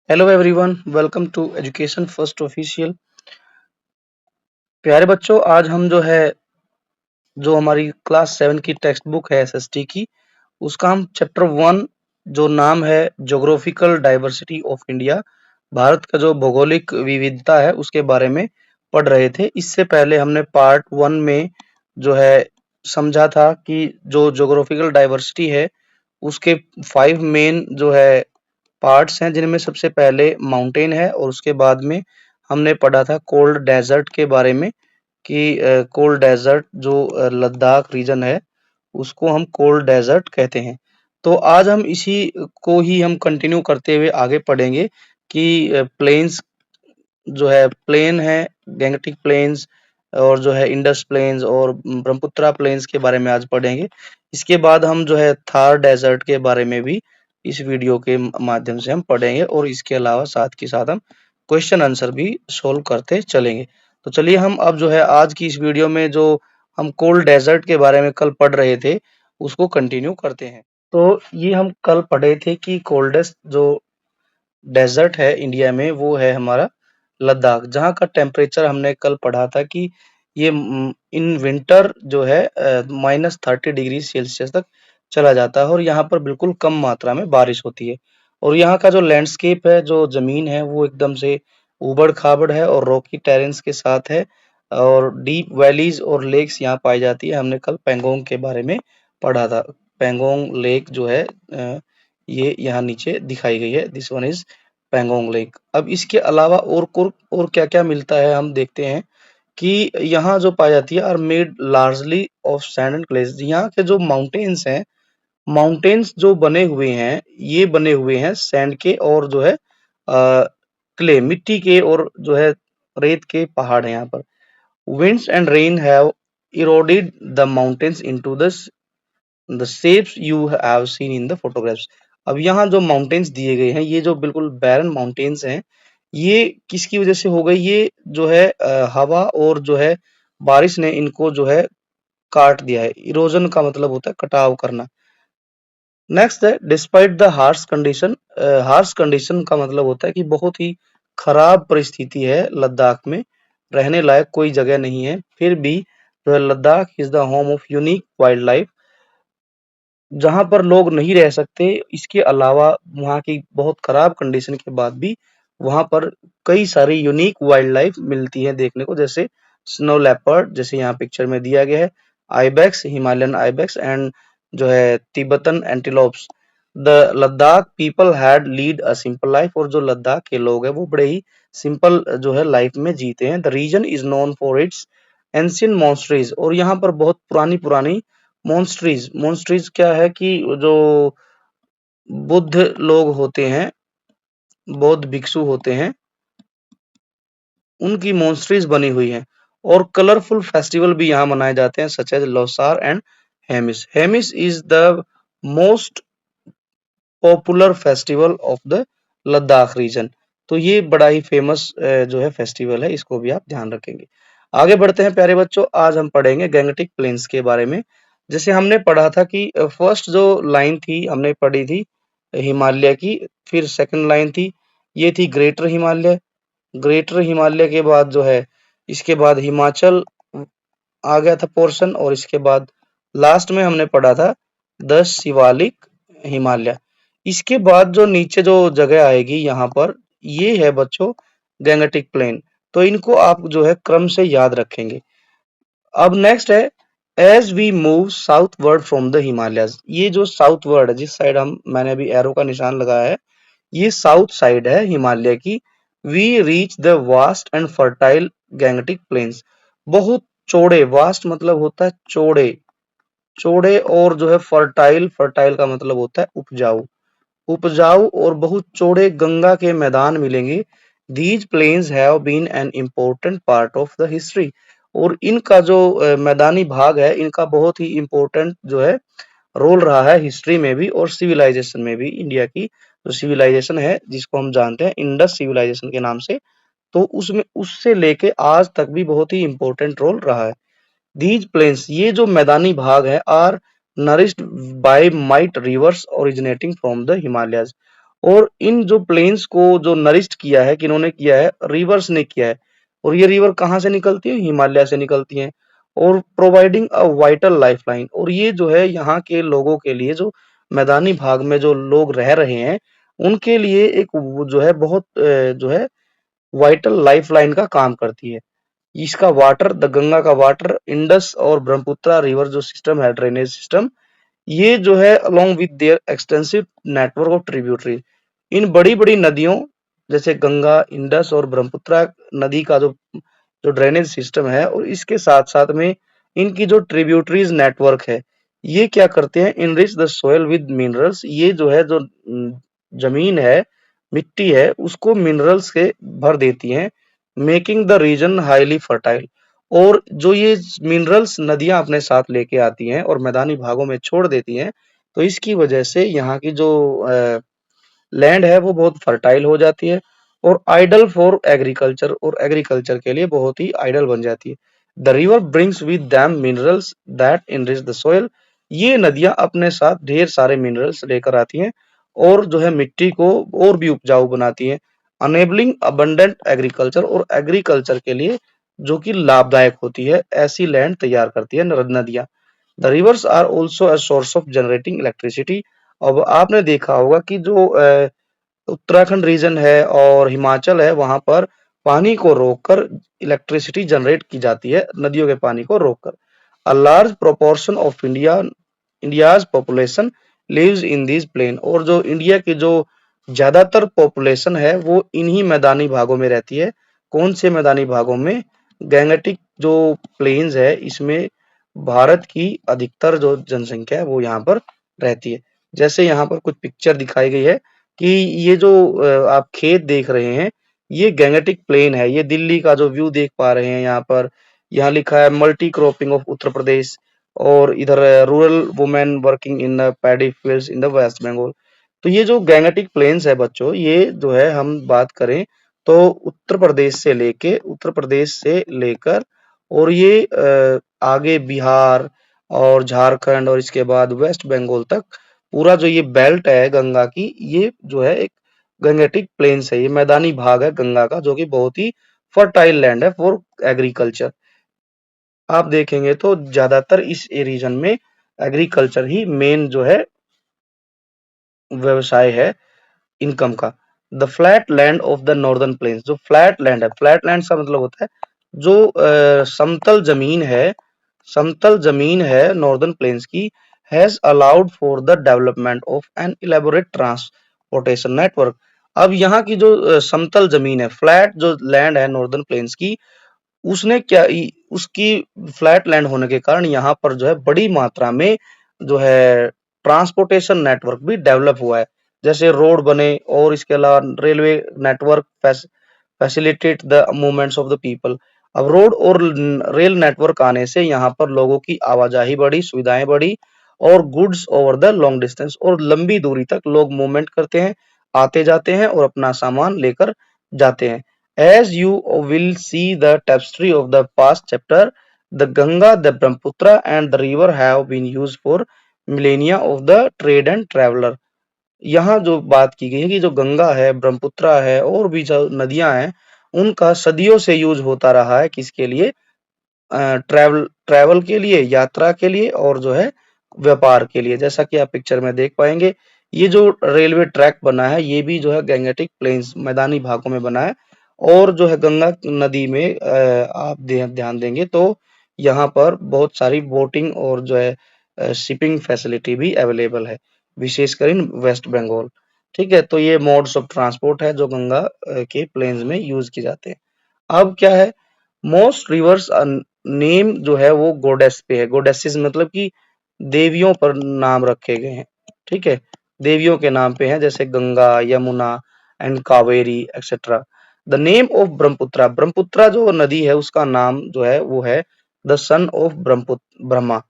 Hello everyone, welcome to Education First Official. प्यारे बच्चों, आज हम जो हमारी क्लास 7 की टेक्स्ट बुक है एसएसटी की, उसका हम चैप्टर 1 जो नाम है geographical diversity of India, Bharat का जो भौगोलिक विविधता है उसके बारे में पढ़ रहे थे। इससे पहले हमने पार्ट 1 में जो है समझा था कि जो ज्योग्राफिकल डाइवर्सिटी है उसके 5 मेन जो है पार्ट्स हैं, जिनमें सबसे पहले माउंटेन है और उसके बाद में हमने पढ़ा था कोल्ड डेजर्ट के बारे में कि कोल्ड डेजर्ट जो लद्दाख रीजन है उसको हम कोल्ड डेजर्ट कहते हैं। तो आज हम इसी को ही हम कंटिन्यू करते हुए आगे पढ़ेंगे कि प्लेन्स जो है प्लेन है, गैंगटिक प्लेन्स और जो है इंडस प्लेन्स और ब्रह्मपुत्रा प्लेन्स के बारे में आज पढ़ेंगे। इसके बाद हम जो है थार डेजर्ट के बारे में भी इस वीडियो के माध्यम से हम पढ़ेंगे और इसके अलावा साथ के साथ हम क्वेश्चन आंसर भी सोल्व करते चलेंगे। तो चलिए हम अब जो है आज की इस वीडियो में जो हम कोल्ड डेजर्ट के बारे में कल पढ़ रहे थे उसको कंटिन्यू करते हैं। तो ये हम कल पढ़े थे कि कोल्डेस्ट जो डेजर्ट है इंडिया में वो है हमारा लद्दाख, जहाँ का टेम्परेचर हमने कल पढ़ा था कि ये इन विंटर जो है -30 डिग्री सेल्सियस तक चला जाता है और यहाँ पर बिल्कुल कम मात्रा में बारिश होती है। और यहाँ का जो लैंडस्केप है, जो जमीन है, वो एकदम से उबड़ खाबड़ है और रॉकी टेरेन्स के साथ है और डीप वैलीज और लेक्स यहाँ पाई जाती है। हमने कल पेंगोंग के बारे में पढ़ा था। पेंगोंग लेक जो है ये यहाँ नीचे दिखाई गई है। This one is Pangong lake. अब इसके अलावा और क्या-क्या मिलता है हम देखते हैं कि यहाँ जो पाई जाती है are made largely of sand and clays. यहाँ के जो माउंटेन्स हैं, माउंटेन्स जो बने हुए हैं, ये बने हुए हैं सैंड के और जो है क्ले मिट्टी के और जो है रेत के पहाड़ हैं यहाँ पर। Winds and rain have eroded the mountains into the shapes you have seen in the photographs. अब यहाँ जो माउंटेन्स दिए गए हैं, ये जो बिल्कुल बैरन माउंटेन्स हैं, ये किसकी वजह से हो गई? ये जो है हवा और जो है बारिश ने इनको जो है काट दिया है। इरोजन का मतलब होता है कटाव करना। नेक्स्ट है despite the harsh condition. Harsh condition का मतलब होता है कि बहुत ही खराब परिस्थिति है लद्दाख में, रहने लायक कोई जगह नहीं है, फिर भी जो है Ladakh is the home of unique wild life, जहाँ पर लोग नहीं रह सकते। इसके अलावा वहाँ की बहुत खराब कंडीशन के बाद भी वहाँ पर कई सारी यूनिक वाइल्ड लाइफ मिलती है देखने को, जैसे स्नो लेपर्ड, जैसे यहाँ पिक्चर में दिया गया है, आइबेक्स, हिमालयन आइबेक्स एंड जो है Tibetan antelopes. The Ladakh people had lead a simple life. और जो लद्दाख के लोग हैं वो बड़े ही सिंपल जो है लाइफ में जीते हैं। The reason is known for its ancient monasteries. और यहाँ पर बहुत पुरानी पुरानी मॉन्स्ट्रीज, मॉन्स्ट्रीज क्या है कि जो बुद्ध लोग होते हैं, बौद्ध भिक्षु होते हैं, उनकी मॉन्स्ट्रीज बनी हुई हैं। और कलरफुल फेस्टिवल भी यहाँ मनाए जाते हैं such as Losar and Hemis. Hemis is the most popular festival of the Ladakh region. तो ये बड़ा ही फेमस जो है फेस्टिवल है, इसको भी आप ध्यान रखेंगे। आगे बढ़ते हैं प्यारे बच्चों, आज हम पढ़ेंगे गैंगटिक प्लेन्स के बारे में। जैसे हमने पढ़ा था कि फर्स्ट जो लाइन थी हमने पढ़ी थी हिमालय की, फिर सेकंड लाइन थी, ये थी ग्रेटर हिमालय। ग्रेटर हिमालय के बाद जो है इसके बाद हिमाचल आ गया था पोर्शन, और इसके बाद लास्ट में हमने पढ़ा था द शिवालिक हिमालय। इसके बाद जो नीचे जो जगह आएगी यहाँ पर, ये है बच्चों गैंगटिक प्लेन। तो इनको आप जो है क्रम से याद रखेंगे। अब नेक्स्ट है as we move southward from the Himalayas. ये जो साउथवर्ड है, जिस साइड मैंने अभी एरो का निशान लगाया है, ये साउथ साइड है हिमालय की। We reach the vast and fertile Gangetic plains. बहुत चौड़े, वास्ट मतलब होता है चौड़े, चौड़े और जो है फर्टाइल, फर्टाइल का मतलब होता है उपजाऊ, उपजाऊ और बहुत चौड़े गंगा के मैदान मिलेंगे। These plains have been an important part of the history. और इनका जो मैदानी भाग है, इनका बहुत ही इम्पोर्टेंट जो है रोल रहा है हिस्ट्री में भी और सिविलाइजेशन में भी। इंडिया की जो सिविलाइजेशन है, जिसको हम जानते हैं इंडस सिविलाइजेशन के नाम से, तो उसमें उससे लेके आज तक भी बहुत ही इम्पोर्टेंट रोल रहा है। दीज प्लेन्स, ये जो मैदानी भाग है, are nourished by mighty rivers originating from the Himalayas. और इन जो प्लेन्स को जो नरिश्ड किया है, किन्होंने किया है? रिवर्स ने किया है। और ये रिवर कहाँ से निकलती है? हिमालय से निकलती हैं और प्रोवाइडिंग अ वाइटल लाइफलाइन। और ये जो है यहाँ के लोगों के लिए, जो मैदानी भाग में जो लोग रह रहे हैं, उनके लिए एक वो जो है बहुत जो है वाइटल लाइफलाइन का काम करती है। इसका वाटर, द गंगा का वाटर, इंडस और ब्रह्मपुत्र रिवर जो सिस्टम है, ड्रेनेज सिस्टम, ये जो है along with their extensive network of tributary, इन बड़ी-बड़ी नदियों जैसे गंगा, इंडस और ब्रह्मपुत्र नदी का जो ड्रेनेज सिस्टम है, और इसके साथ-साथ में इनकी जो ट्रिब्यूटरीज नेटवर्क है, ये क्या करते हैं? Enrich the soil with minerals. ये जो है जो जमीन है, मिट्टी है, उसको मिनरल्स से भर देती हैं, making the region highly fertile. और जो ये मिनरल्स नदियां अपने साथ लेके आती हैं और मैदानी भागों में छोड़ देती हैं, तो इसकी वजह से यहाँ की जो लैंड है वो बहुत फर्टाइल हो जाती है और आइडल फॉर एग्रीकल्चर, और एग्रीकल्चर के लिए बहुत ही आइडल बन जाती है। The river brings with them minerals that enrich the soil. ये नदियां अपने साथ ढेर सारे मिनरल्स लेकर आती हैं और जो है मिट्टी को और भी उपजाऊ बनाती हैं, अनेबलिंग अबंडेंट एग्रीकल्चर, और एग्रीकल्चर के लिए जो कि लाभदायक होती है, ऐसी लैंड तैयार करती है नदियां। The rivers are also a source of generating electricity. अब आपने देखा होगा कि जो उत्तराखंड रीजन है और हिमाचल है, वहां पर पानी को रोककर इलेक्ट्रिसिटी जनरेट की जाती है, नदियों के पानी को रोककर। A large proportion of India's population lives in this plain. और जो इंडिया की जो ज्यादातर पॉपुलेशन है वो इन्हीं मैदानी भागों में रहती है। कौन से मैदानी भागों में? गैंगेटिक जो प्लेन्स है, इसमें भारत की अधिकतर जो जनसंख्या है वो यहाँ पर रहती है। जैसे यहाँ पर कुछ पिक्चर दिखाई गई है कि ये जो आप खेत देख रहे हैं, ये गैंगेटिक प्लेन है। ये दिल्ली का जो व्यू देख पा रहे हैं यहाँ पर, यहाँ लिखा है multi cropping of Uttar Pradesh, और इधर rural women working in paddy fields in the West Bengal. तो ये जो गैंगेटिक प्लेन्स है बच्चों, ये जो है हम बात करें तो उत्तर प्रदेश से लेकर और ये आगे बिहार और झारखंड और इसके बाद वेस्ट बंगाल तक, पूरा जो ये बेल्ट है गंगा की, ये जो है एक गंगेटिक प्लेन्स है। ये मैदानी भाग है गंगा का, जो कि बहुत ही फर्टाइल लैंड है फॉर एग्रीकल्चर। आप देखेंगे तो ज्यादातर इस रीजन में एग्रीकल्चर ही मेन जो है व्यवसाय है इनकम का। The flat land of the northern plains, जो फ्लैट लैंड है, फ्लैट लैंड का मतलब होता है जो समतल जमीन है नॉर्दर्न प्लेन्स की, has allowed for the development of N elaborate transportation network. अब यहाँ की जो समतल जमीन है, फ्लैट जो लैंड है नॉर्दर्न प्लेन्स की, उसने क्या उसकी फ्लैट लैंड होने के कारण यहाँ पर जो है बड़ी मात्रा में जो है ट्रांसपोर्टेशन नेटवर्क भी डेवलप हुआ है। जैसे रोड बने और इसके अलावा railway network facilitate the movements of the people. अब रोड और रेल नेटवर्क आने से यहाँ पर लोगों की आवाजाही बढ़ी, सुविधाएं बढ़ी, और goods over the long distance, और लंबी दूरी तक लोग मूवमेंट करते हैं, आते जाते हैं और अपना सामान लेकर जाते हैं। As you will see the tapestry of the past chapter, the Ganga, the Brahmaputra and the river have been used for millennia of the trade and traveler। यहाँ जो बात की गई है कि जो गंगा है, ब्रह्मपुत्र है और भी जो नदियां हैं, उनका सदियों से यूज होता रहा है, किसके लिए? ट्रैवल ट्रैवल के लिए, यात्रा के लिए और जो है व्यापार के लिए। जैसा कि आप पिक्चर में देख पाएंगे, ये जो रेलवे ट्रैक बना है, ये भी जो है गैंगेटिक प्लेन्स मैदानी भागों में बना है। और जो है गंगा नदी में आप ध्यान देंगे तो यहाँ पर बहुत सारी बोटिंग और जो है शिपिंग फैसिलिटी भी अवेलेबल है, विशेषकर इन वेस्ट बंगाल। ठीक है, तो ये मोड्स ऑफ ट्रांसपोर्ट है जो गंगा के प्लेन्स में यूज किए जाते हैं। अब क्या है? मोस्ट रिवर्स नेम जो है वो गोडेस पे है। गोडेसेस मतलब कि देवियों पर नाम रखे गए हैं। ठीक है, देवियों के नाम पे हैं, जैसे Ganga, Yamuna and Kaveri etcetera. The name of Brahmaputra, Brahmaputra जो नदी है उसका नाम जो है वो है the son of Brahma.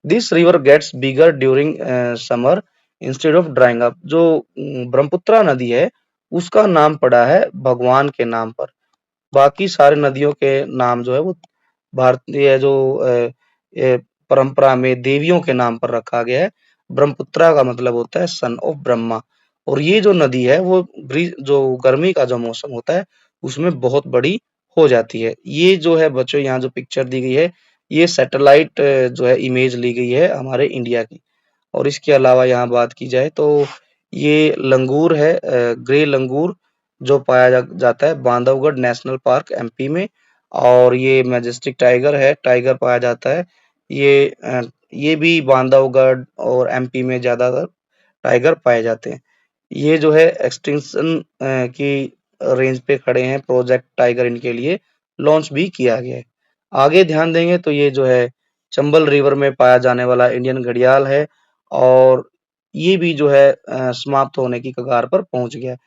This river gets bigger during summer instead of drying up. जो ब्रह्मपुत्र नदी है उसका नाम पड़ा है भगवान के नाम पर। बाकी सारे नदियों के नाम जो है वो भारतीय जो परंपरा में देवियों के नाम पर रखा गया है। ब्रह्मपुत्र का मतलब होता है सन ऑफ ब्रह्मा। और ये जो नदी है वो जो गर्मी का जो मौसम होता है उसमें बहुत बड़ी हो जाती है। ये जो है बच्चों यहाँ जो पिक्चर दी गई है ये सैटेलाइट जो है इमेज ली गई है हमारे इंडिया की। और इसके अलावा यहाँ बात की जाए तो ये लंगूर है, ग्रे लंगूर जो पाया जाता है बांधवगढ़ नेशनल पार्क एमपी में। और ये मैजेस्टिक टाइगर है, टाइगर पाया जाता है। ये भी बांधवगढ़ और एमपी में ज्यादातर टाइगर पाए जाते हैं। ये जो है एक्सटिंक्शन की रेंज पे खड़े हैं, प्रोजेक्ट टाइगर इनके लिए लॉन्च भी किया गया है। आगे ध्यान देंगे तो ये जो है चंबल रिवर में पाया जाने वाला इंडियन घड़ियाल है और ये भी जो है समाप्त होने की कगार पर पहुंच गया है।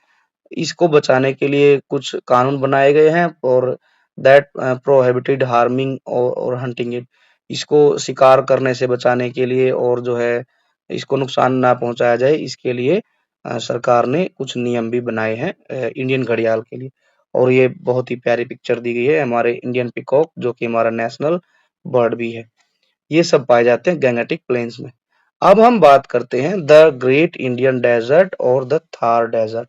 इसको बचाने के लिए कुछ कानून बनाए गए हैं और दैट प्रोहिबिटेड हार्मिंग और हंटिंग इट। इसको शिकार करने से बचाने के लिए और जो है इसको नुकसान ना पहुंचाया जाए इसके लिए सरकार ने कुछ नियम भी बनाए हैं इंडियन घड़ियाल के लिए। और ये बहुत ही प्यारी पिक्चर दी गई है हमारे इंडियन पिकॉक जो कि हमारा नेशनल बर्ड भी है। ये सब पाए जाते हैं गैंगेटिक प्लेन्स में। अब हम बात करते हैं द ग्रेट इंडियन डेजर्ट और the Thar desert.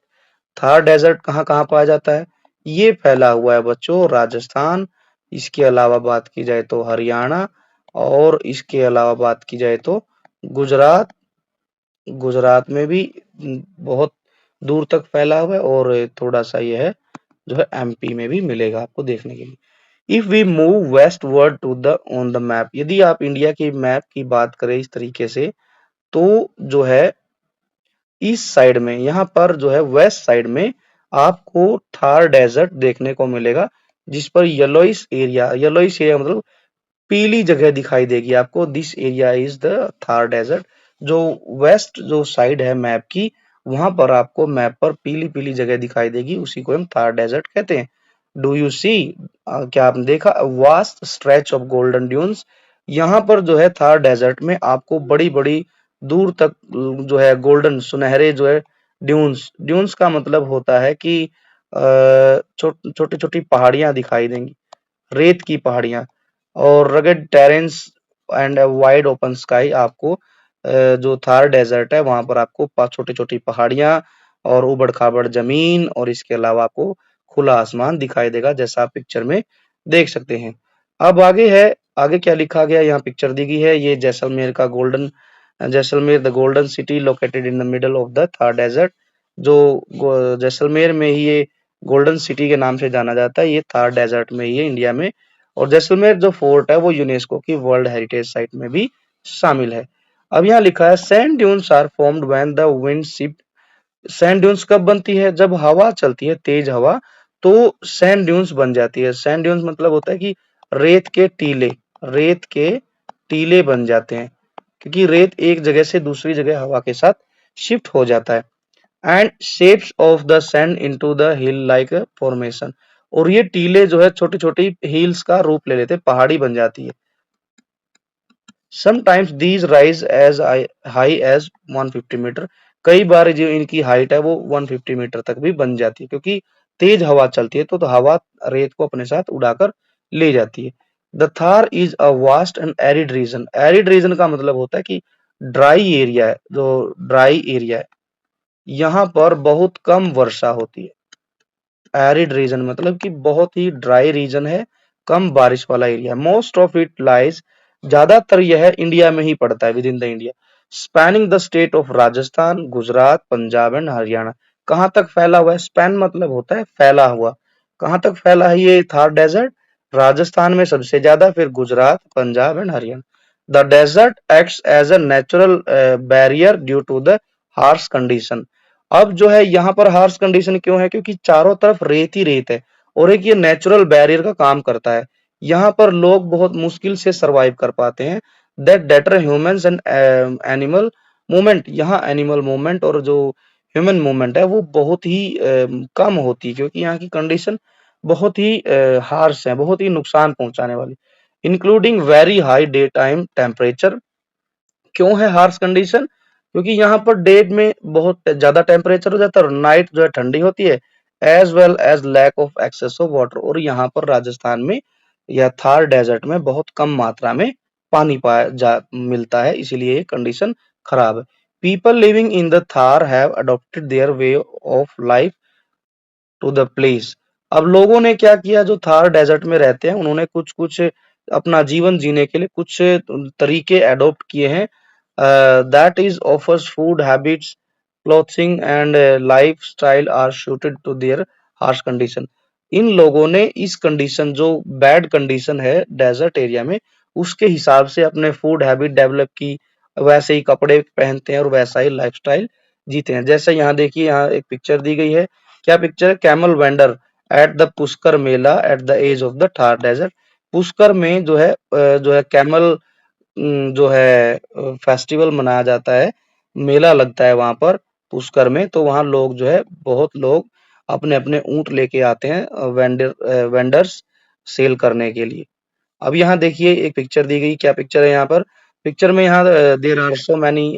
Thar desert कहाँ कहाँ पाया जाता है? ये फैला हुआ है बच्चों राजस्थान, इसके अलावा बात की जाए तो हरियाणा और इसके अलावा बात की जाए तो गुजरात। गुजरात में भी बहुत दूर तक फैला हुआ है और थोड़ा सा ये है जो है एमपी में भी मिलेगा आपको देखने के लिए। If we move westward to the on the map, यदि आप इंडिया की मैप की बात करें इस तरीके से तो जो है ईस्ट साइड में यहाँ पर जो है वेस्ट साइड में आपको थार डेजर्ट देखने को मिलेगा जिस पर येलोइश एरिया मतलब पीली जगह दिखाई देगी आपको। This area is the Thar desert. जो वेस्ट जो साइड है मैप की वहां पर आपको मैप पर पीली पीली जगह दिखाई देगी, उसी को हम थार डेजर्ट कहते हैं। डू यू सी, क्या आपने देखा vast stretch of golden dunes. यहाँ पर जो है थार डेजर्ट में आपको बड़ी बड़ी दूर तक जो है गोल्डन सुनहरे जो है ड्यून्स, ड्यून्स का मतलब होता है कि छोटी छोटी पहाड़ियां दिखाई देंगी, रेत की पहाड़ियां और rugged terrains and wide open sky. आपको जो थार डेजर्ट है वहां पर आपको छोटी छोटी पहाड़ियां और उबड़ खाबड़ जमीन और इसके अलावा आपको खुला आसमान दिखाई देगा जैसा आप पिक्चर में देख सकते हैं। अब आगे है, आगे क्या लिखा गया यहाँ पिक्चर दी गई है। ये जैसलमेर का golden, Jaisalmer the golden city located in the middle of the Thar desert. जो जैसलमेर में ही ये गोल्डन सिटी के नाम से जाना जाता है, ये थार डेजर्ट में ही है इंडिया में। और जैसलमेर जो फोर्ट है वो यूनेस्को की वर्ल्ड हेरिटेज साइट में भी शामिल है। अब यहाँ लिखा है sand dunes are formed when the wind shift. Sand dunes कब बनती है? जब हवा चलती है, तेज हवा, तो सैंड ड्यून्स बन जाती है। सैंड ड्यून्स मतलब होता है कि रेत के टीले, रेत के टीले बन जाते हैं क्योंकि रेत एक जगह से दूसरी जगह हवा के साथ शिफ्ट हो जाता है। And shapes of the sand into the hill like formation. और ये टीले जो है छोटी छोटी हिल्स का रूप ले लेते हैं, पहाड़ी बन जाती है। Sometimes these rise as high as 150 metre. कई बार जो इनकी हाइट है वो 150 मीटर तक भी बन जाती है क्योंकि तेज हवा चलती है तो हवा रेत को अपने साथ उड़ाकर ले जाती है। The Thar is a vast and arid region. Arid region का मतलब होता है कि ड्राई एरिया है, जो ड्राई एरिया है यहाँ पर बहुत कम वर्षा होती है। एरिड रीजन मतलब कि बहुत ही ड्राई रीजन है, कम बारिश वाला area. Most of it lies, ज्यादातर यह इंडिया में ही पड़ता है, with in the India, spanning the state of Rajasthan, Gujarat, Punjab and Haryana. कहाँ तक फैला हुआ है? स्पैन मतलब होता है फैला हुआ। कहाँ तक फैला है ये थार डेजर्ट? राजस्थान में सबसे ज्यादा, फिर Gujarat, Punjab and Haryana. The desert acts as a natural barrier due to the harsh condition. अब जो है यहाँ पर हार्श कंडीशन क्यों है? क्योंकि चारों तरफ रेत ही रेत है और एक ये नेचुरल बैरियर का काम करता है। यहाँ पर लोग बहुत मुश्किल से सरवाइव कर पाते हैं। That debtor humans and animal movement, यहाँ एनिमल मूवमेंट और जो ह्यूमन मूवमेंट है वो बहुत ही कम होती है क्योंकि यहाँ की कंडीशन बहुत ही हार्श है, बहुत ही नुकसान पहुंचाने वाली, including very high day time temperature. क्यों है हार्श कंडीशन? क्योंकि यहाँ पर डे में बहुत ज्यादा टेम्परेचर हो जाता है और नाइट जो है ठंडी होती है, as well as lack of access of water. और यहाँ पर राजस्थान में या थार डेजर्ट में बहुत कम मात्रा में पानी पाया जा मिलता है, इसीलिए ये कंडीशन खराब है। People living in the Thar have adopted their way of life to the place. अब लोगों ने क्या किया, जो थार डेजर्ट में रहते हैं उन्होंने कुछ कुछ अपना जीवन जीने के लिए कुछ तरीके अडॉप्ट किए हैं। That is offers food habits, clothing and life style are suited to their harsh condition. इन लोगों ने इस कंडीशन, जो बैड कंडीशन है डेजर्ट एरिया में, उसके हिसाब से अपने फूड हैबिट डेवलप की, वैसे ही कपड़े पहनते हैं और वैसा ही लाइफस्टाइल जीते हैं। जैसे यहाँ देखिए, यहाँ एक पिक्चर दी गई है। क्या पिक्चर है? Camel vendor at the Pushkar Mela at the edge of the Thar desert. Pushkar में जो है कैमल जो है फेस्टिवल मनाया जाता है, मेला लगता है वहां पर पुष्कर में। तो वहां लोग जो है, बहुत लोग अपने अपने ऊंट लेके आते हैं वेंडर्स सेल करने के लिए। अब यहाँ देखिए एक पिक्चर दी गई। क्या पिक्चर है यहाँ पर? पिक्चर में यहाँ there are so many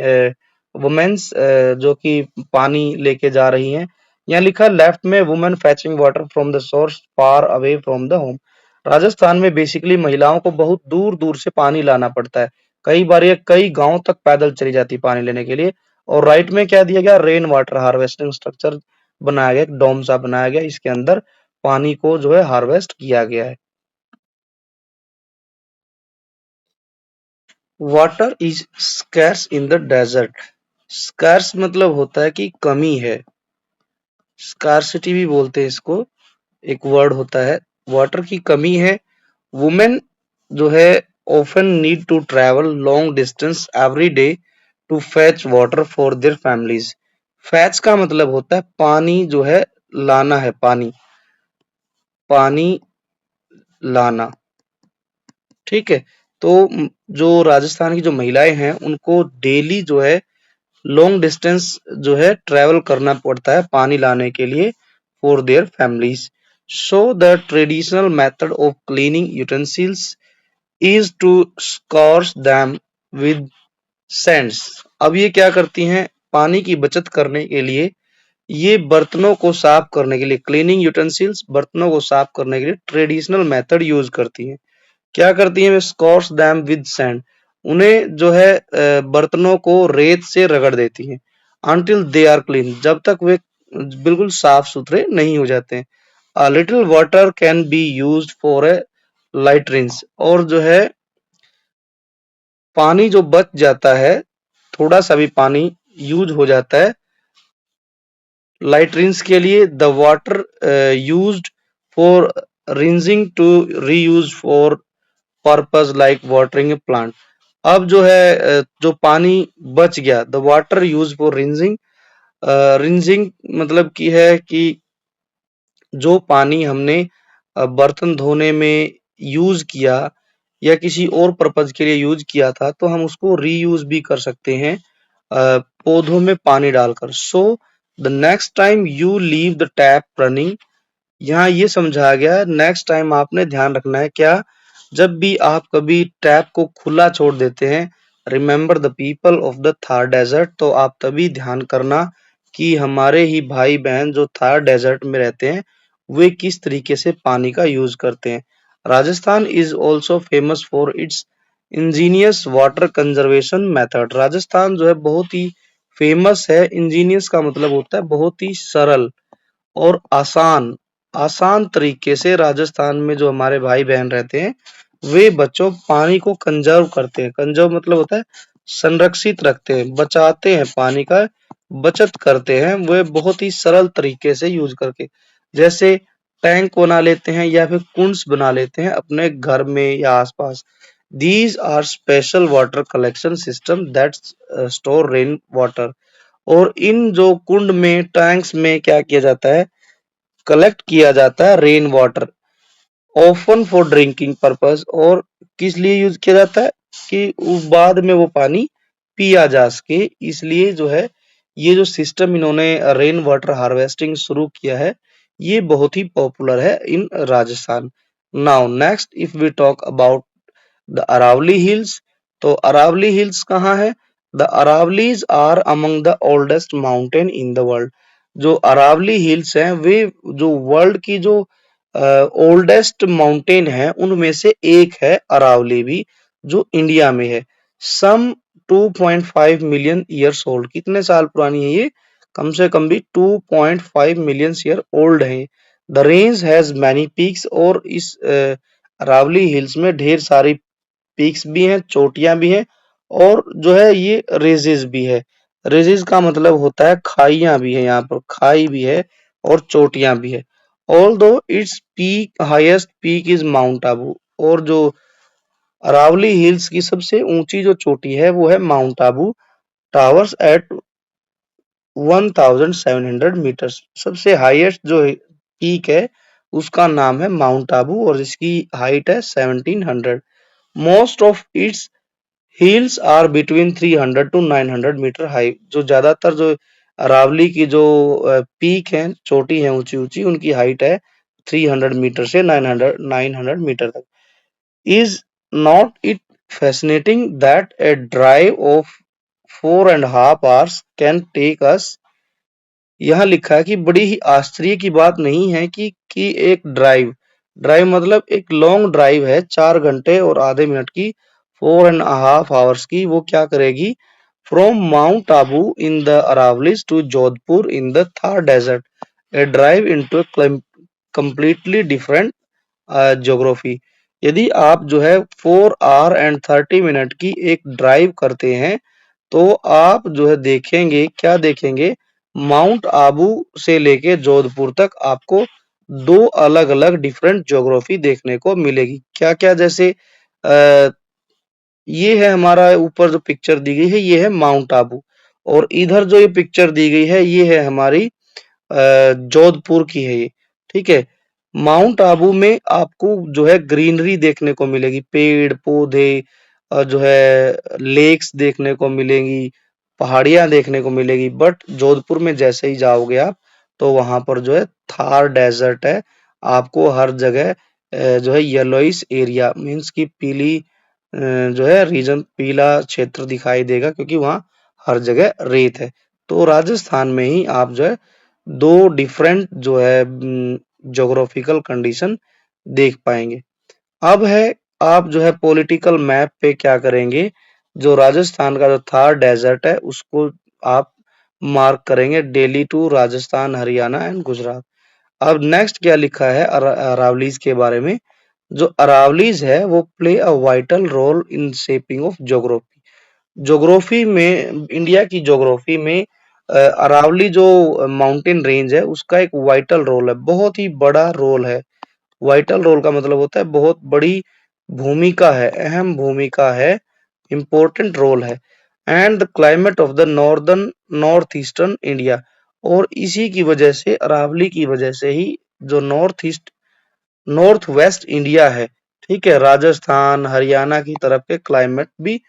womens जो कि पानी लेके जा रही हैं। यहाँ लिखा लेफ्ट में women फैचिंग water from the source far away from the home. Rajasthan में बेसिकली महिलाओं को बहुत दूर दूर से पानी लाना पड़ता है। कई बार ये कई गांव तक पैदल चली जाती है पानी लेने के लिए। और राइट में क्या दिया गया? रेन वाटर हार्वेस्टिंग स्ट्रक्चर बनाया गया, एक डोम सा बनाया गया, इसके अंदर पानी को जो है हार्वेस्ट किया गया है। Water is scarce in the desert. Scarce मतलब होता है कि कमी है, स्कार्सिटी भी बोलते हैं इसको, एक वर्ड होता है। वाटर की कमी है। वुमेन जो है often need to travel long distance every day to fetch water for their families. Fetch का मतलब होता है पानी जो है लाना है, पानी पानी लाना। ठीक है। तो जो राजस्थान की जो महिलाएं हैं उनको डेली जो है लॉन्ग डिस्टेंस जो है ट्रेवल करना पड़ता है पानी लाने के लिए for their families. So the traditional method of cleaning utensils is to scour them with sands. अब ये क्या करती हैं? पानी की बचत करने के लिए, ये बर्तनों को साफ करने के लिए, क्लीनिंग यूटेंसिल्स बर्तनों को साफ करने के लिए ट्रेडिशनल मेथड यूज करती हैं। क्या करती है? Scour them with sand. उन्हें जो है बर्तनों को रेत से रगड़ देती हैं। अनटिल दे आर क्लीन, जब तक वे बिल्कुल साफ सुथरे नहीं हो जाते हैं। A little water can be used for a light rinse. और जो है पानी जो बच जाता है, थोड़ा सा भी पानी यूज हो जाता है लाइट रिंस के लिए, the water used for rinsing to reuse for purpose like watering a plant. अब जो है जो पानी बच गया, the water use for rinsing. Rinsing मतलब की है कि जो पानी हमने बर्तन धोने में यूज किया या किसी और पर्पज के लिए यूज किया था, तो हम उसको रीयूज भी कर सकते हैं पौधों में पानी डालकर। So the next time you leave the tap running, यहाँ ये समझाया गया, नेक्स्ट टाइम आपने ध्यान रखना है क्या? जब भी आप कभी टैप को खुला छोड़ देते हैं, remember the people of the Thar desert, तो आप तभी ध्यान करना कि हमारे ही भाई बहन जो थार डेजर्ट में रहते हैं वे किस तरीके से पानी का यूज करते हैं। Rajasthan is also famous for its Angénieux water conservation method. Rajasthan जो है बहुत ही फेमस है। इंजीनियस का मतलब होता है बहुत ही सरल और आसान, आसान तरीके से राजस्थान में जो हमारे भाई बहन रहते हैं वे बच्चों पानी को कंजर्व करते हैं। कंजर्व मतलब होता है संरक्षित रखते हैं, बचाते हैं, पानी का बचत करते हैं वे बहुत ही सरल तरीके से यूज करके। जैसे टैंक बना लेते हैं या फिर कुंड्स बना लेते हैं अपने घर में या आसपास। These are special water collection system that store rain water. और इन जो कुंड में, टैंक्स में क्या किया जाता है? कलेक्ट किया जाता है rain water, often for drinking purpose. और किस लिए यूज किया जाता है? कि बाद में वो पानी पिया जा सके, इसलिए जो है ये जो सिस्टम इन्होंने रेन वाटर हार्वेस्टिंग शुरू किया है, ये बहुत ही पॉपुलर है in Rajasthan. Now next if we talk about the Aravalli hills, तो अरावली हिल्स कहाँ है? The Aravallis are among the oldest mountain in the world. जो अरावली हिल्स हैं वे जो वर्ल्ड की जो ओल्डेस्ट माउंटेन है उनमें से एक है अरावली भी, जो इंडिया में है। सम 2.5 मिलियन ईयर्स ओल्ड। कितने साल पुरानी है ये? कम से कम भी 2.5 मिलियन ईयर ओल्ड है। The range has many peaks, और इस अरावली हिल्स में ढेर सारी पीक्स भी हैं, चोटियां भी हैं, और जो है ये रेजेस भी है। रेजेस का मतलब होता है खाइयां भी है, यहाँ पर खाई भी है और चोटियां भी है। ऑल दो its peak highest peak is mount Abu, और जो अरावली हिल्स की सबसे ऊंची जो चोटी है वो है mount Abu towers at 1700 meters. सबसे हाईएस्ट जो पीक है उसका नाम है माउंट आबू, और इसकी हाइट है 1700। Most of its hills are between 300 to 900 meter high. जो ज्यादातर जो अरावली की जो पीक है, चोटी है ऊंची ऊंची, उनकी हाइट है 300 मीटर से 900 मीटर तक। Is not it fascinating that a drive of 4.5 hours can take us। यहाँ लिखा है कि बड़ी ही आश्चर्य की बात नहीं है कि एक ड्राइव, ड्राइव मतलब एक लॉन्ग ड्राइव है 4 घंटे और आधे मिनट की, 4.5 hours की, वो क्या करेगी? From mount Abu in the Aravallis to Jodhpur in the Thar desert, a drive into completely different geography. यदि आप जो है 4 hour and 30 minute की एक ड्राइव करते हैं तो आप जो है देखेंगे, क्या देखेंगे? माउंट आबू से लेके जोधपुर तक आपको दो अलग अलग डिफरेंट ज्योग्राफी देखने को मिलेगी। क्या क्या? जैसे आ, ये है हमारा ऊपर जो पिक्चर दी गई है ये है माउंट आबू, और इधर जो ये पिक्चर दी गई है ये है हमारी जोधपुर की है ये। ठीक है। माउंट आबू में आपको जो है ग्रीनरी देखने को मिलेगी, पेड़ पौधे, जो है लेक्स देखने को मिलेंगी, पहाड़ियां देखने को मिलेगी। बट जोधपुर में जैसे ही जाओगे आप तो वहां पर जो है थार डेजर्ट है। आपको हर जगह जो है येलोइस एरिया मीन्स की पीली जो है रीजन, पीला क्षेत्र दिखाई देगा, क्योंकि वहां हर जगह रेत है। तो राजस्थान में ही आप जो है दो डिफरेंट जो है ज्योग्राफिकल कंडीशन देख पाएंगे। अब है, आप जो है पॉलिटिकल मैप पे क्या करेंगे? जो राजस्थान का जो थार डेजर्ट है उसको आप मार्क करेंगे, दिल्ली टू राजस्थान, हरियाणा एंड गुजरात। अब नेक्स्ट क्या लिखा है अरावलीज के बारे में? जो अरावलीज है वो play a vital role in shaping of geography. Geography में, इंडिया की ज्योग्राफी में अरावली जो माउंटेन रेंज है उसका एक वाइटल रोल है, बहुत ही बड़ा रोल है। वाइटल रोल का मतलब होता है बहुत बड़ी भूमिका है, अहम भूमिका है, इम्पोर्टेंट रोल है। And the climate of the north eastern India, और इसी की वजह से, अरावली की वजह से ही जो नॉर्थ वेस्ट इंडिया है, ठीक है, राजस्थान हरियाणा की तरफ के क्लाइमेट भी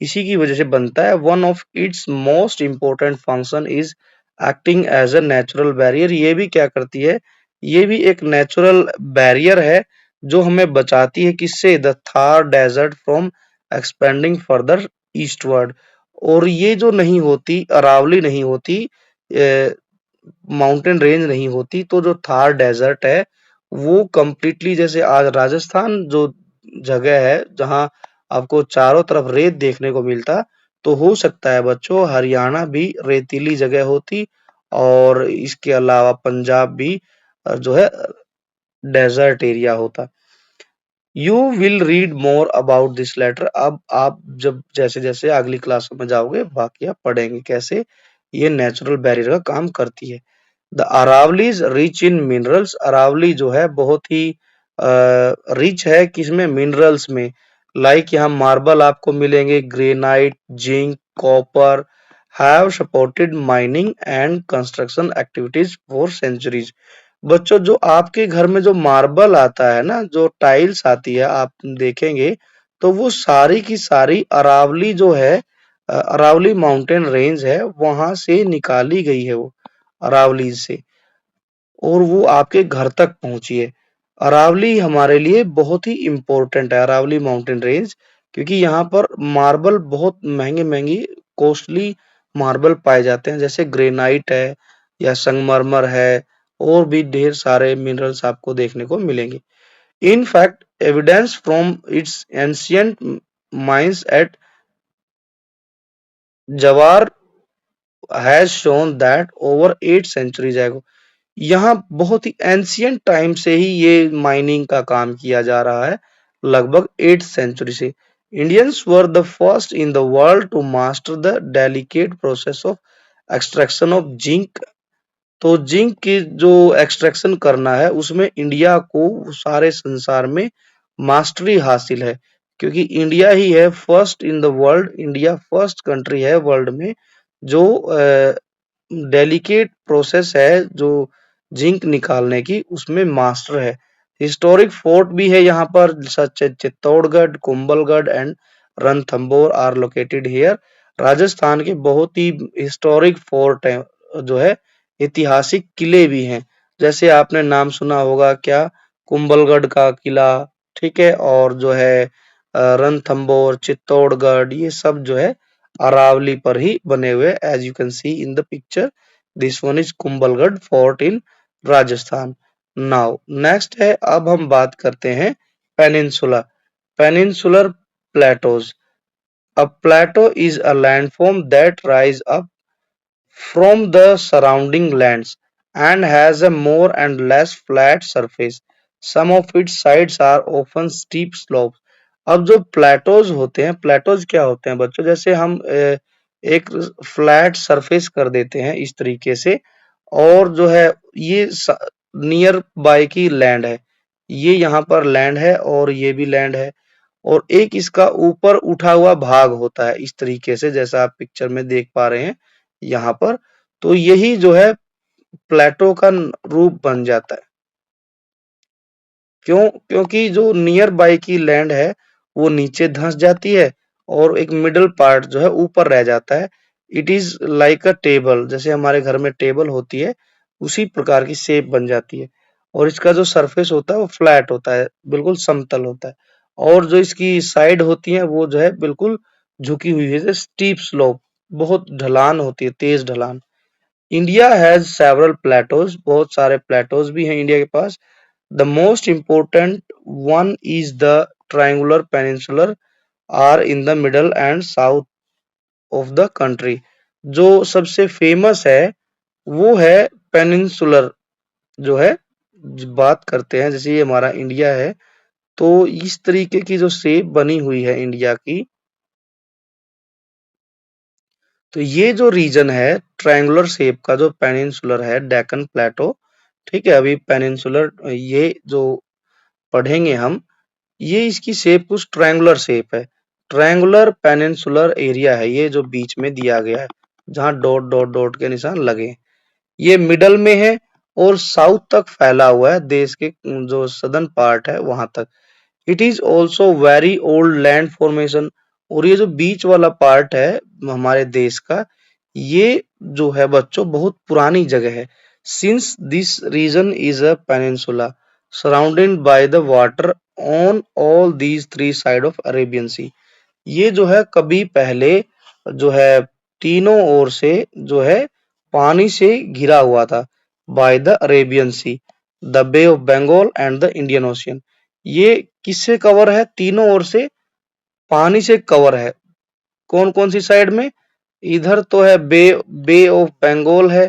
इसी की वजह से बनता है। One of its most important function is acting as a natural barrier. ये भी क्या करती है? ये भी एक नेचुरल बैरियर है जो हमें बचाती है, किससे? The Thar desert from expanding further eastward. और ये जो नहीं होती, अरावली नहीं होती, माउंटेन रेंज नहीं होती, तो जो थार डेजर्ट है वो कंप्लीटली, जैसे आज राजस्थान जो जगह है जहां आपको चारों तरफ रेत देखने को मिलता, तो हो सकता है बच्चों हरियाणा भी रेतीली जगह होती, और इसके अलावा पंजाब भी जो है डेजर्ट एरिया होता। You will read more about this later. अब आप जब जैसे जैसे अगली क्लासों में जाओगे बाकी आप पढ़ेंगे कैसे ये नेचुरल बैरियर का काम करती है। The Aravalli is rich in minerals. Aravalli जो है बहुत ही रिच है किसमें? मिनरल्स में। लाइक यहाँ मार्बल आपको मिलेंगे, granite, zinc, copper have supported mining and construction activities for centuries. बच्चों जो आपके घर में जो मार्बल आता है ना, जो टाइल्स आती है आप देखेंगे, तो वो सारी की सारी अरावली जो है, अरावली माउंटेन रेंज है वहां से निकाली गई है, वो अरावली से, और वो आपके घर तक पहुंची है। अरावली हमारे लिए बहुत ही इम्पोर्टेंट है, अरावली माउंटेन रेंज, क्योंकि यहाँ पर मार्बल बहुत महंगे महंगी कॉस्टली मार्बल पाए जाते हैं, जैसे ग्रेनाइट है या संगमरमर है, और भी ढेर सारे मिनरल्स आपको देखने को मिलेंगे। In fact evidence from its ancient mines at Zawar has shown that over 8 centuries ago, यहाँ बहुत ही एंशियंट टाइम से ही ये माइनिंग का काम किया जा रहा है, लगभग 8 सेंचुरी से। Indians were the first in the world to master the delicate process of extraction of zinc. तो जिंक की जो एक्सट्रैक्शन करना है उसमें इंडिया को सारे संसार में मास्टरी हासिल है, क्योंकि इंडिया ही है first in the world, India first country है वर्ल्ड में जो डेलिकेट प्रोसेस है जो जिंक निकालने की उसमें मास्टर है। हिस्टोरिक फोर्ट भी है यहाँ पर, such Chittorgarh, Kumbhalgarh and Ranthambore are located here. Rajasthan के बहुत ही हिस्टोरिक फोर्ट है, जो है ऐतिहासिक किले भी हैं, जैसे आपने नाम सुना होगा क्या, कुंभलगढ़ का किला, ठीक है, और जो है रणथंबोर, चित्तौड़गढ़, ये सब जो है अरावली पर ही बने हुए, as you can see in the picture, this one is Kumbhalgarh fort in Rajasthan. Now next है, अब हम बात करते हैं peninsula, peninsular plateaus. A plateau is a landform that rise up from the surrounding lands and has a more and less flat surface. Some of its sides are often steep slopes. अब जो Plato's होते हैं, Plato's क्या होते हैं बच्चों, जैसे हम एक फ्लैट सरफेस कर देते हैं इस तरीके से, और जो है ये नियर बाय की लैंड है, ये यहाँ पर लैंड है और ये भी लैंड है, और एक इसका ऊपर उठा हुआ भाग होता है इस तरीके से, जैसा आप पिक्चर में देख पा रहे हैं यहाँ पर। तो यही जो है प्लेटो का रूप बन जाता है। क्यों? क्योंकि जो नियर बाय की लैंड है वो नीचे धंस जाती है और एक मिडल पार्ट जो है ऊपर रह जाता है। It is like a table, जैसे हमारे घर में टेबल होती है उसी प्रकार की शेप बन जाती है, और इसका जो सरफेस होता है वो फ्लैट होता है, बिल्कुल समतल होता है, और जो इसकी साइड होती है वो जो है बिल्कुल झुकी हुई है, स्टीप स्लोप, बहुत ढलान होती है, तेज ढलान। इंडिया हैज सेवरल प्लेटोज, बहुत सारे प्लेटोज भी हैं इंडिया के पास। The most important one is the triangular peninsular are in the middle and south of the country. जो सबसे फेमस है वो है पेनिनसुलर, जो है बात करते हैं, जैसे ये हमारा इंडिया है, तो इस तरीके की जो शेप बनी हुई है इंडिया की, तो ये जो रीजन है ट्रायंगुलर शेप का, जो पेनिनसुलर है, डेक्कन प्लेटो, ठीक है, अभी पेनिनसुलर ये जो पढ़ेंगे हम, ये इसकी शेप कुछ ट्रायंगुलर शेप है, ट्रायंगुलर पेनिनसुलर एरिया है ये जो बीच में दिया गया है, जहां डॉट डॉट डॉट के निशान लगे, ये मिडल में है और साउथ तक फैला हुआ है, देश के जो सदर्न पार्ट है वहां तक। It is also very old land formation, और ये जो बीच वाला पार्ट है हमारे देश का, ये जो है बच्चों बहुत पुरानी जगह है। Since this region is a peninsula surrounded by the water on all these three side of Arabian sea, ये जो है कभी पहले जो है तीनों ओर से जो है पानी से घिरा हुआ था, by the Arabian sea, the bay of Bengal and the Indian ocean. ये किससे कवर है? तीनों ओर से पानी से कवर है। कौन कौन सी साइड में? इधर तो है बे ऑफ बंगाल है,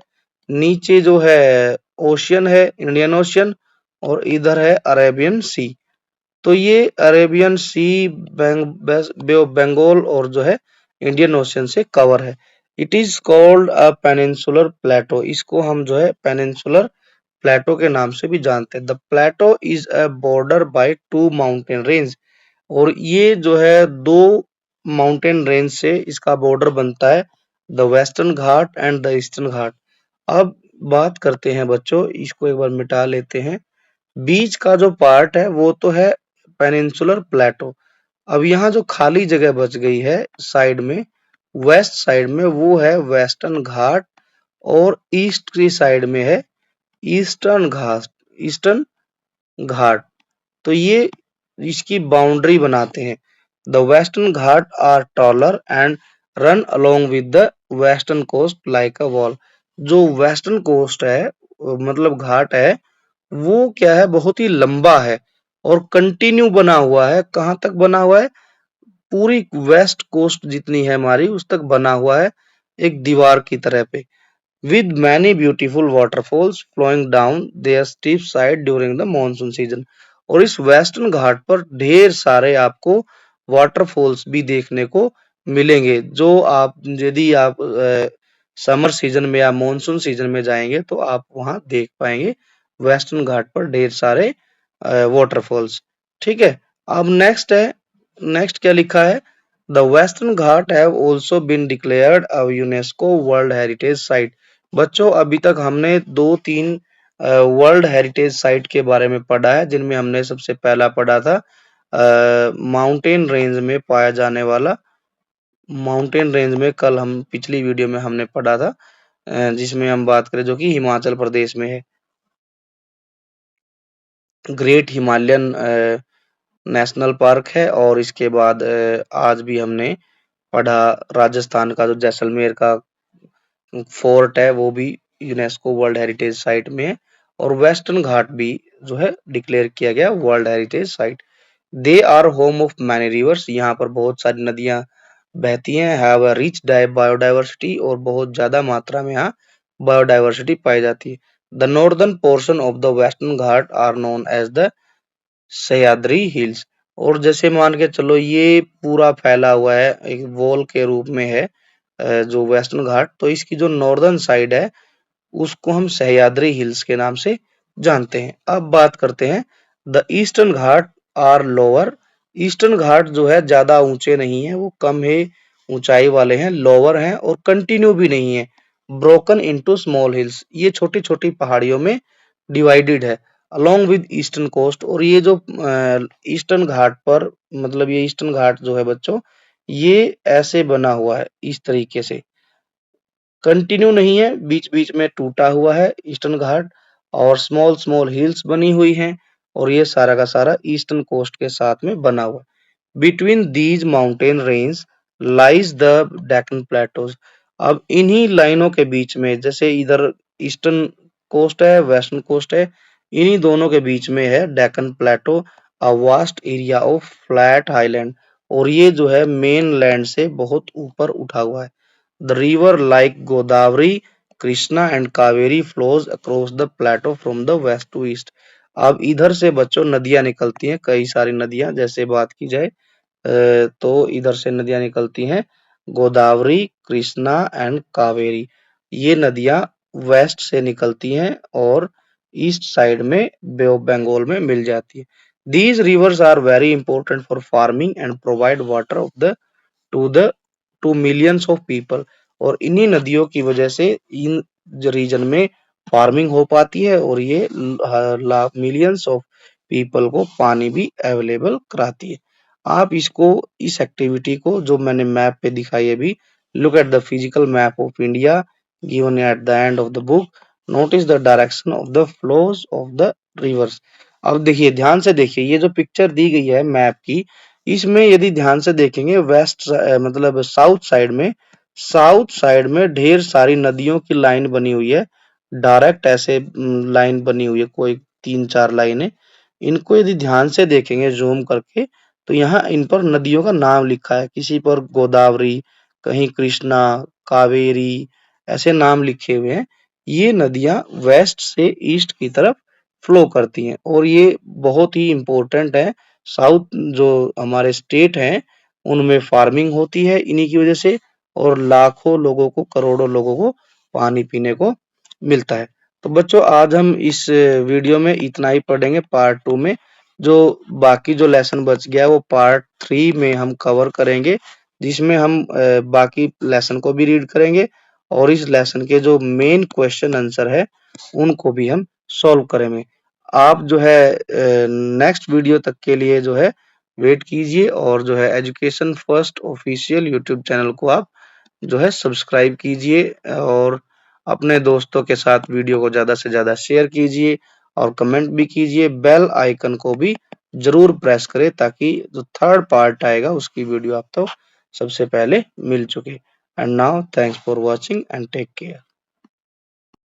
नीचे जो है ओशियन है, इंडियन ओशियन, और इधर है अरेबियन सी। तो ये Arabian sea, bay of Bengal और जो है इंडियन ओशियन से कवर है। It is called a peninsular plateau, इसको हम जो है पेनिनसुलर प्लेटो के नाम से भी जानते हैं। The plateau is a border by two mountain range, और ये जो है दो माउंटेन रेंज से इसका बॉर्डर बनता है, the western Ghat and the eastern Ghat. अब बात करते हैं बच्चों, इसको एक बार मिटा लेते हैं। बीच का जो पार्ट है वो तो है पेनिनसुलर प्लेटो। अब यहाँ जो खाली जगह बच गई है साइड में, वेस्ट साइड में, वो है वेस्टर्न घाट, और ईस्ट की साइड में है ईस्टर्न घाट, ईस्टर्न घाट। तो ये इसकी बाउंड्री बनाते हैं। The western ghat are taller and run along with the western coast like a wall. जो वेस्टर्न कोस्ट है, मतलब घाट है, वो क्या है, बहुत ही लंबा है और कंटिन्यू बना हुआ है। कहाँ तक बना हुआ है? पूरी वेस्ट कोस्ट जितनी है हमारी उस तक बना हुआ है एक दीवार की तरह पे, with many beautiful waterfalls flowing down their steep side during the monsoon season। और इस वेस्टर्न घाट पर ढेर सारे आपको वाटरफॉल्स भी देखने को मिलेंगे, जो आप यदि आप समर सीजन में या मॉनसून सीजन में जाएंगे तो आप वहां देख पाएंगे वेस्टर्न घाट पर ढेर सारे वाटरफॉल्स। ठीक है, अब नेक्स्ट क्या लिखा है, the western ghat have also been declared a UNESCO world heritage site. बच्चों अभी तक हमने 2-3 वर्ल्ड हेरिटेज साइट के बारे में पढ़ा है, जिनमें हमने सबसे पहला पढ़ा था माउंटेन रेंज में पाया जाने वाला, माउंटेन रेंज में कल हम पिछली वीडियो में हमने पढ़ा था, जिसमें हम बात करें जो कि हिमाचल प्रदेश में है, ग्रेट हिमालयन नेशनल पार्क है। और इसके बाद आज भी हमने पढ़ा राजस्थान का जो जैसलमेर का फोर्ट है वो भी यूनेस्को वर्ल्ड हेरिटेज साइट में है। और वेस्टर्न घाट भी जो है डिक्लेयर किया गया world heritage site. They are home of many rivers, यहाँ पर बहुत सारी नदियां बहती हैं, हैव अ रिच बायोडाइवर्सिटी, और बहुत ज्यादा मात्रा में यहाँ बायोडाइवर्सिटी पाई जाती है। The northern portion of the western ghat are known as the Sahyadri hills. और जैसे मान के चलो ये पूरा फैला हुआ है एक वॉल के रूप में है जो वेस्टर्न घाट, तो इसकी जो नॉर्दर्न साइड है उसको हम सह्याद्री हिल्स के नाम से जानते हैं। अब बात करते हैं the eastern Ghat are lower. Eastern Ghat जो है ज्यादा ऊंचे नहीं है, वो कम है ऊंचाई वाले हैं, लोअर हैं और कंटिन्यू भी नहीं है, ब्रोकन इनटू स्मॉल हिल्स, ये छोटी छोटी पहाड़ियों में डिवाइडेड है अलोंग विद ईस्टर्न कोस्ट। और ये जो ईस्टर्न घाट पर मतलब ये ईस्टर्न घाट जो है बच्चों ये ऐसे बना हुआ है इस तरीके से, कंटिन्यू नहीं है, बीच बीच में टूटा हुआ है ईस्टर्न घाट, और स्मॉल स्मॉल हिल्स बनी हुई हैं, और ये सारा का सारा ईस्टर्न कोस्ट के साथ में बना हुआ है। Between these mountain range lies the Deccan plateaus. अब इन्हीं लाइनों के बीच में, जैसे इधर ईस्टर्न कोस्ट है वेस्टर्न कोस्ट है, इन्हीं दोनों के बीच में है Deccan plateau, a vast area of flat highland, और ये जो है मेन लैंड से बहुत ऊपर उठा हुआ है। The river like Godavari, Krishna and Kaveri flows across the plateau from the west to east। अब इधर से बच्चों नदियां निकलती हैं, कई सारी नदियां, जैसे बात की जाए तो इधर से नदियां निकलती हैं गोदावरी, कृष्णा एंड कावेरी। ये नदियां वेस्ट से निकलती हैं और ईस्ट साइड में बे ऑफ बंगाल में मिल जाती है। These rivers are very important for farming and provide water of the to the two millions of people. और इन्हीं नदियों की वजह से इन रीजन में फार्मिंग हो पाती है और ये मिलियंस ऑफ पीपल को पानी भी अवेलेबल कराती है। आप इसको इस एक्टिविटी को जो मैंने मैप पे दिखाई है अभी, look at the physical map of India given at the end of the book, notice the direction of the flows of the reverse. अब देखिए ध्यान से देखिए, ये जो पिक्चर दी गई है मैप की, इसमें यदि ध्यान से देखेंगे वेस्ट मतलब साउथ साइड में ढेर सारी नदियों की लाइन बनी हुई है, डायरेक्ट ऐसे लाइन बनी हुई है, कोई 3-4 लाइनें। इनको यदि ध्यान से देखेंगे जूम करके तो यहाँ इन पर नदियों का नाम लिखा है, किसी पर गोदावरी, कहीं कृष्णा, कावेरी, ऐसे नाम लिखे हुए हैं। ये नदियां वेस्ट से ईस्ट की तरफ फ्लो करती हैं और ये बहुत ही इम्पोर्टेंट है। साउथ जो हमारे स्टेट हैं उनमें फार्मिंग होती है इन्हीं की वजह से, और लाखों लोगों को, करोड़ों लोगों को पानी पीने को मिलता है। तो बच्चों आज हम इस वीडियो में इतना ही पढ़ेंगे, पार्ट 2 में जो बाकी जो लेसन बच गया है वो पार्ट 3 में हम कवर करेंगे, जिसमें हम बाकी लेसन को भी रीड करेंगे और इस लेसन के जो मेन क्वेश्चन आंसर है उनको भी हम सॉल्व करेंगे। आप जो है नेक्स्ट वीडियो तक के लिए जो है वेट कीजिए, और जो है education First official YouTube channel को आप जो है सब्सक्राइब कीजिए, और अपने दोस्तों के साथ वीडियो को ज्यादा से ज्यादा शेयर कीजिए और कमेंट भी कीजिए। बेल आइकन को भी जरूर प्रेस करें ताकि जो थर्ड पार्ट आएगा उसकी वीडियो आप तो सबसे पहले मिल चुके। And now thanks for watching and take care.